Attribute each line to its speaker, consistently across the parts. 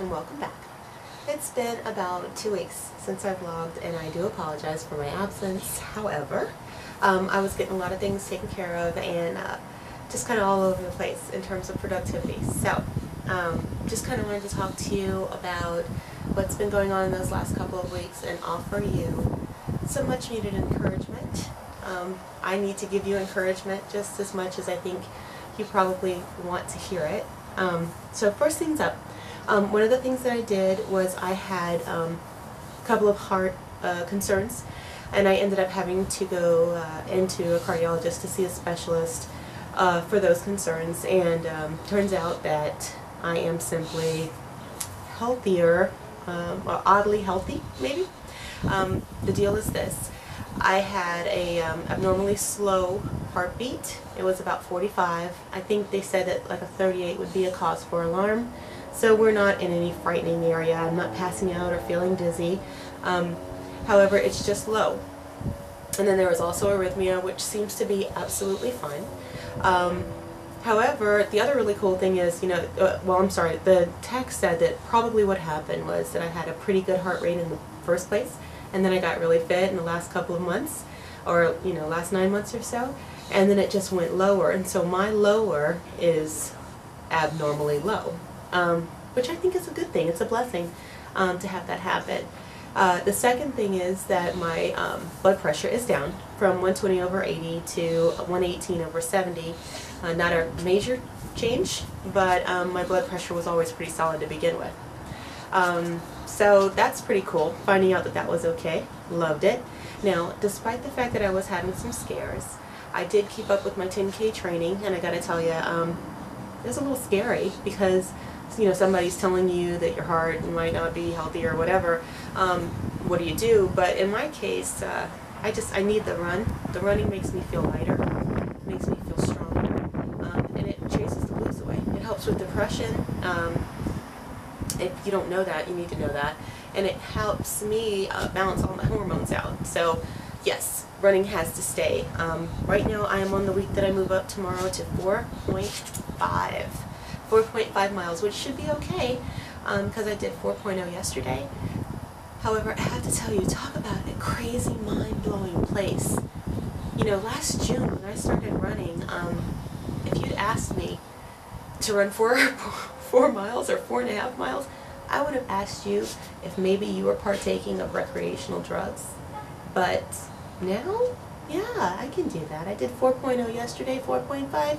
Speaker 1: and welcome back. It's been about 2 weeks since I vlogged, and I do apologize for my absence. However, I was getting a lot of things taken care of and just kind of all over the place in terms of productivity. So just kind of wanted to talk to you about what's been going on in those last couple of weeks and offer you some much needed encouragement. I need to give you encouragement just as much as I think you probably want to hear it. So first things up, one of the things that I did was I had a couple of heart concerns, and I ended up having to go into a cardiologist to see a specialist for those concerns, and turns out that I am simply healthier, or oddly healthy maybe. The deal is this: I had a abnormally slow heartbeat. It was about 45. I think they said that like a 38 would be a cause for alarm. So we're not in any frightening area. I'm not passing out or feeling dizzy. However, it's just low. And then there was also arrhythmia, which seems to be absolutely fine. However, the other really cool thing is, the tech said that probably what happened was that I had a pretty good heart rate in the first place, and then I got really fit in the last couple of months, or last 9 months or so, and then it just went lower, and so my lower is abnormally low, which I think is a good thing. It's a blessing to have that happen. The second thing is that my blood pressure is down from 120/80 to 118/70. Not a major change, but my blood pressure was always pretty solid to begin with. So that's pretty cool, finding out that that was okay. Loved it. Now, despite the fact that I was having some scares, I did keep up with my 10K training, and I gotta tell you, it was a little scary because somebody's telling you that your heart might not be healthy or whatever. What do you do? But in my case, I need the run. The running makes me feel lighter, makes me feel stronger, and it chases the blues away. It helps with depression. If you don't know that, you need to know that. And it helps me balance all my hormones out. So yes, running has to stay. Right now I am on the week that I move up tomorrow to 4.5 miles, which should be okay because I did 4.0 yesterday. However, I have to tell you, talk about a crazy, mind-blowing place. Last June when I started running, if you'd asked me to run 4 miles or 4.5 miles, I would have asked you if maybe you were partaking of recreational drugs. But now, yeah, I can do that. I did 4.0 yesterday, 4.5,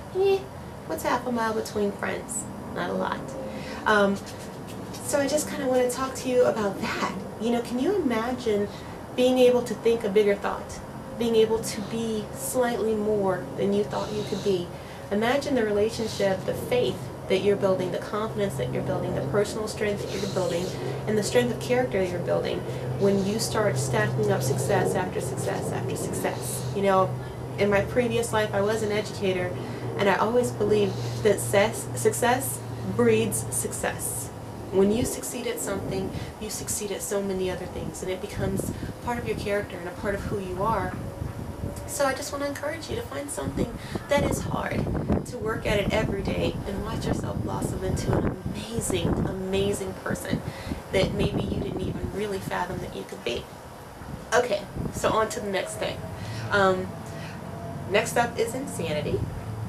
Speaker 1: what's half a mile between friends? Not a lot. So I just kind of want to talk to you about that. Can you imagine being able to think a bigger thought? Being able to be slightly more than you thought you could be? Imagine the relationship, the faith that you're building, the confidence that you're building, the personal strength that you're building, and the strength of character that you're building when you start stacking up success after success after success. In my previous life, I was an educator, and I always believed that success breeds success. When you succeed at something, you succeed at so many other things, and it becomes part of your character and a part of who you are. So I just want to encourage you to find something that is hard, to work at it every day, and watch yourself blossom into an amazing, amazing person that maybe you didn't even really fathom that you could be. Okay, so on to the next thing. Next up is insanity.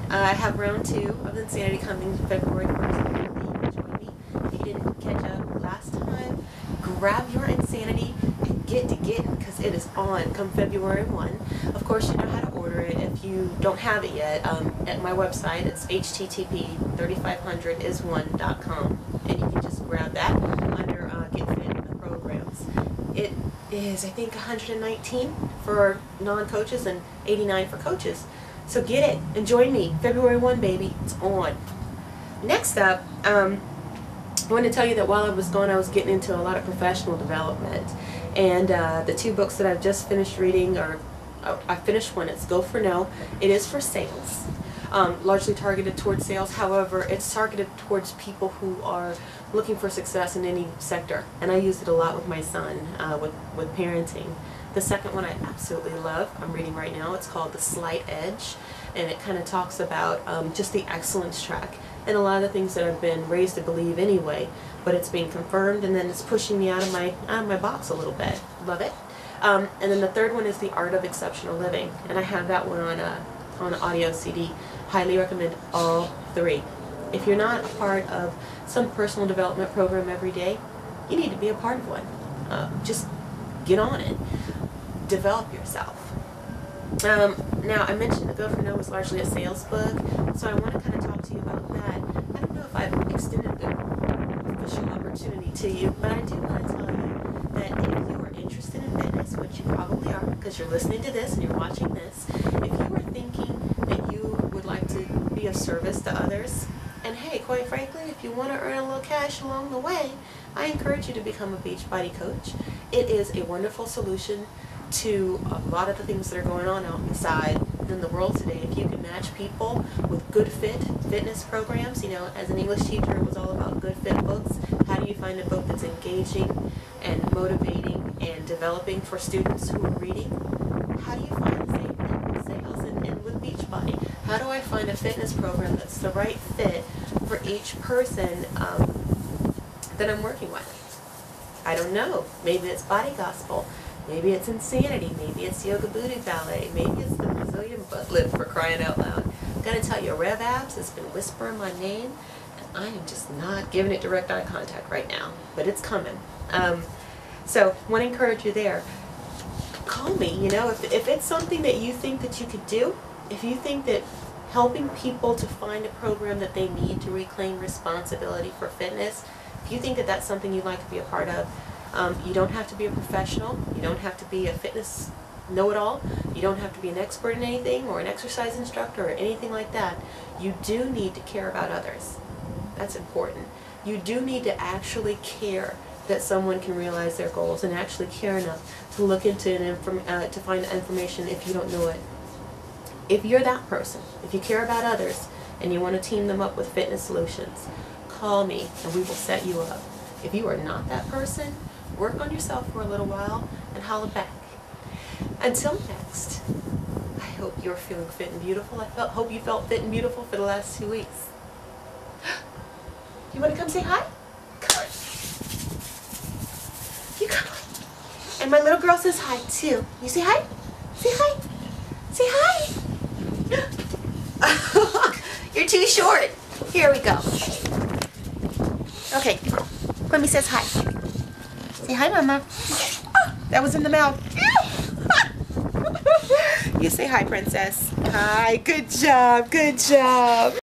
Speaker 1: I have round 2 of Insanity coming February 1st. Join me. If you didn't catch up last time, grab your Insanity and get to getting, because it is on come February 1. Of course, you know how to order it if you don't have it yet. At my website, it's http:3500is1.com, and you can just grab that under Get Fit in the programs. It is, I think, 119 for non-coaches and 89 for coaches. So get it and join me. February 1, baby. It's on. Next up, I want to tell you that while I was gone, I was getting into a lot of professional development. And the 2 books that I've just finished reading are, I finished one. It's Go for No. It is for sales. Largely targeted towards sales. However, it's targeted towards people who are looking for success in any sector. And I use it a lot with my son, with parenting. The second one I absolutely love, I'm reading right now, it's called The Slight Edge. and it kind of talks about just the excellence track and a lot of the things that I've been raised to believe anyway, but it's being confirmed, and then it's pushing me out of my box a little bit. Love it. And then the third one is the Art of Exceptional Living, and I have that one on audio CD. Highly recommend all three. If you're not a part of some personal development program every day, you need to be a part of one. Just get on it. Develop yourself. Now, I mentioned the Go For No was largely a sales book, so I want to kind of talk to you about that. I don't know if I've extended the official opportunity to you, but I do want to tell you that if you are interested in fitness, which you probably are because you're listening to this and you're watching this, if you are thinking that you would like to be of service to others, and hey, quite frankly, if you want to earn a little cash along the way, I encourage you to become a Beachbody coach. It is a wonderful solution to a lot of the things that are going on out inside in the world today. If you can match people with good fitness programs, you know, as an English teacher, it was all about good fit books. How do you find a book that's engaging and motivating and developing for students who are reading? How do you find the same thing with sales and with Beachbody? How do I find a fitness program that's the right fit for each person that I'm working with? I don't know. Maybe it's Body Gospel. Maybe it's Insanity. Maybe it's Yoga Booty Ballet. Maybe it's the Brazilian butt lift, for crying out loud. I'm going to tell you, Rev Abs has been whispering my name, and I am just not giving it direct eye contact right now, but it's coming. So I want to encourage you there. Call me, you know, if it's something that you think that you could do, if you think that helping people to find a program that they need to reclaim responsibility for fitness, if you think that that's something you'd like to be a part of, you don't have to be a professional, you don't have to be a fitness know-it-all, you don't have to be an expert in anything or an exercise instructor or anything like that. You do need to care about others. That's important. You do need to actually care that someone can realize their goals, and actually care enough to look into to find the information if you don't know it. If you're that person, if you care about others and you want to team them up with fitness solutions, call me and we will set you up. If you are not that person, work on yourself for a little while and holla back. Until next, I hope you're feeling fit and beautiful. I hope you felt fit and beautiful for the last 2 weeks. You want to come say hi? Come on. You come on. And my little girl says hi too. You say hi? Say hi. Say hi. You're too short. Here we go. Okay. Mommy says hi. Say hi, Mama. Oh, that was in the mouth. You say hi, Princess. Hi. Good job. Good job.